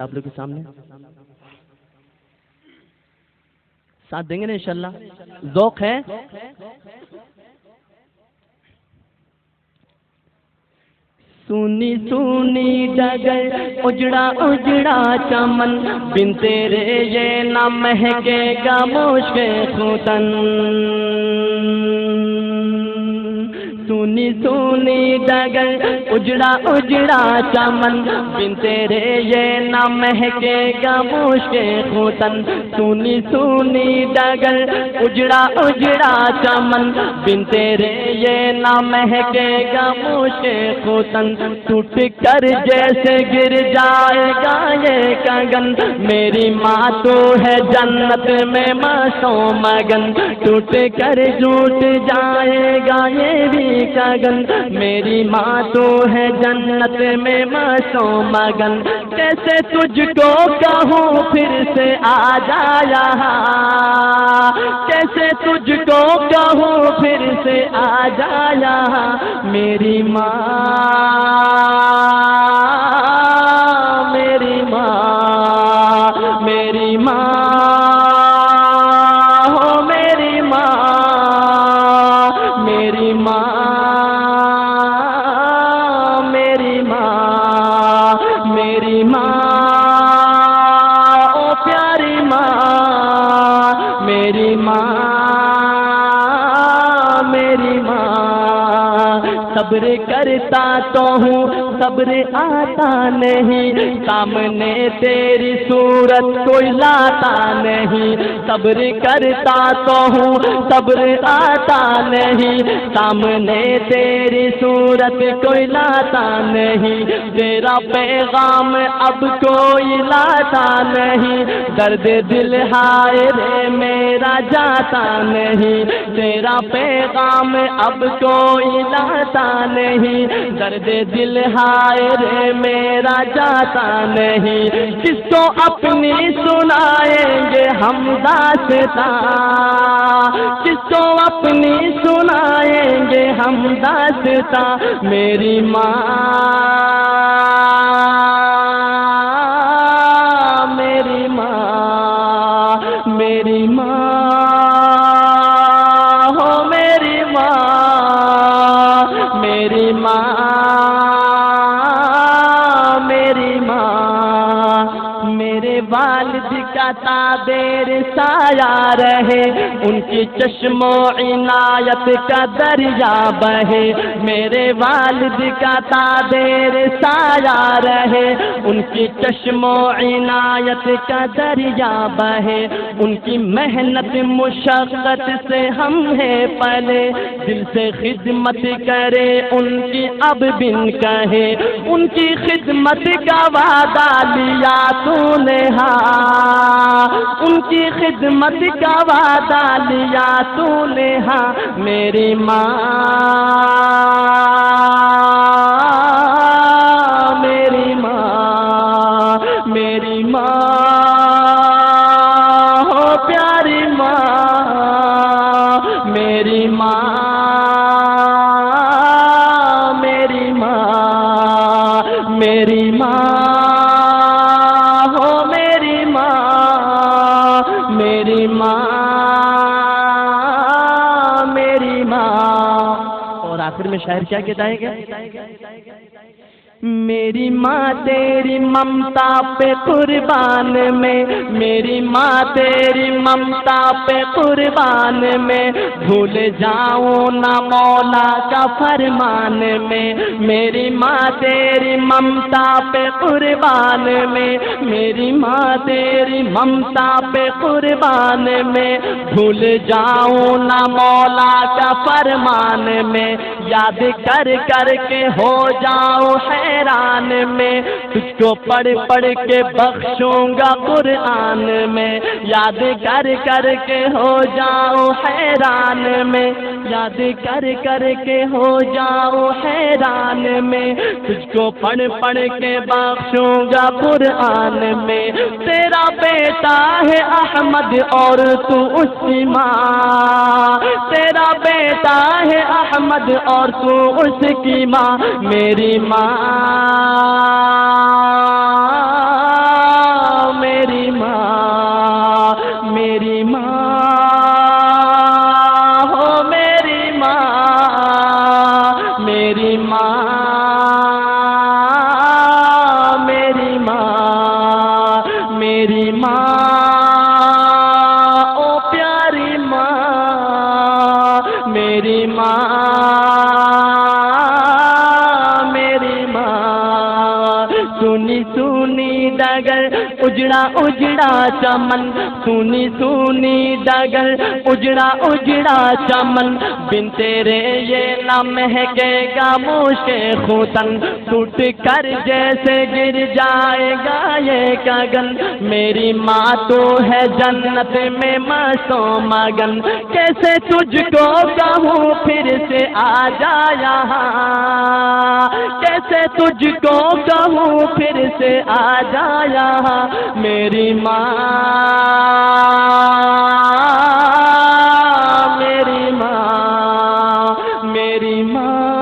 آپ لوگ کے سامنے ساتھ دیں گے نا انشاءاللہ؟ ذوق ہے؟ سونی سونی ڈگر اجڑا اجڑا چمن بن تیرے یہ نہ مہکے گا مشک ختن سونی سونی ڈگر اجڑا اجڑا چمن بن تیرے یہ نہ مہکے گا مشک ختن سونی سونی ڈگر اجڑا اجڑا چمن بن تیرے یہ نہ مہکے گا مشک ختن ٹوٹ کر جیسے گر جائے گا یہ کگن میری ماں تو ہے جنت میں مسو مگن ٹوٹ کر ٹوٹ جائے گا یہ بھی کگن میری ماں تو ہے جنت میں مسو مگن کیسے تجھ کو کہوں پھر سے آ جا یہاں کیسے تجھ کو کہوں پھر سے آ جا یہاں میری ماں میری ماں میری ماں ہو میری ماں میری ماں میری ماں میری ماں او پیاری ماں میری ماں میری ماں صبر کرتا تو ہوں صبر آتا نہیں سامنے تیری صورت کوئی لاتا نہیں صبر کرتا تو ہوں صبر آتا نہیں سامنے تیری صورت کوئی لاتا نہیں تیرا پیغام اب کوئی لاتا نہیں درد دل ہائے رے میرا جاتا نہیں تیرا پیغام اب کوئی لاتا نہیں درد دل ہائے رے میرا جاتا نہیں کس کو اپنی سنائیں گے ہم داستاں کس کو اپنی سنائیں گے ہم داستاں میری ماں میری ماں میری ماں ہو میری ماں میری ماں میری ماں میرے والد کا تعبیر سایہ رہے ان کی چشم و عنایت کا دریا بہے میرے والد کا تعبیر سایہ رہے ان کی چشم و عنایت کا دریا بہے ان کی محنت مشقت سے ہم ہیں پلے دل سے خدمت کرے ان کی اب بن کہے ان کی خدمت کا وعدہ لیا تو نے ہاں ان کی خدمت کا وعدہ لیا تو نے ہاں میری ماں میری ماں میری ماں ہو پیاری ماں میری ماں میری ماں میری ماں ہو میری ماں میری ماں میری ماں اور آخر میں شاعر کیا کہتا ہے گا میری ماں تیری ممتا پہ قربان میں میری ماں تیری ممتا پہ قربان میں بھول جاؤں نہ مولا کا فرمان میں میری ماں تیری ممتا پہ قربان میں میری ماں تیری ممتا پہ قربان میں بھول جاؤں نہ مولا کا فرمان میں یاد کر کر کے ہو جاؤں حیران میں تجھ کو پڑھ پڑھ کے بخشوں گا قرآن میں یاد کر کر کے ہو جاؤں حیران میں یاد کر کر کے ہو جاؤں حیران میں تجھ کو پڑھ پڑھ کے بخشوں گا قرآن میں تیرا بیٹا ہے احمد اور تو اس کی ماں تیرا بیٹا ہے احمد اور تو اس کی ماں میری ماں میری ماں او پیاری ماں میری ماں میری ماں سونی سونی ڈگر اجڑا اجڑا چمن سونی سونی ڈگر اجڑا اجڑا چمن بن تیرے یہ نہ مہکے گا موشے خوتن ٹوٹ کر جیسے گر جائے گا یہ گگن میری ماں تو ہے جنت میں مستوں مگن کیسے تجھ کو کہوں پھر سے آ جا یہاں کیسے تجھ کو کہوں پھر سے آ جا یہاں میری ماں میری ماں میری ماں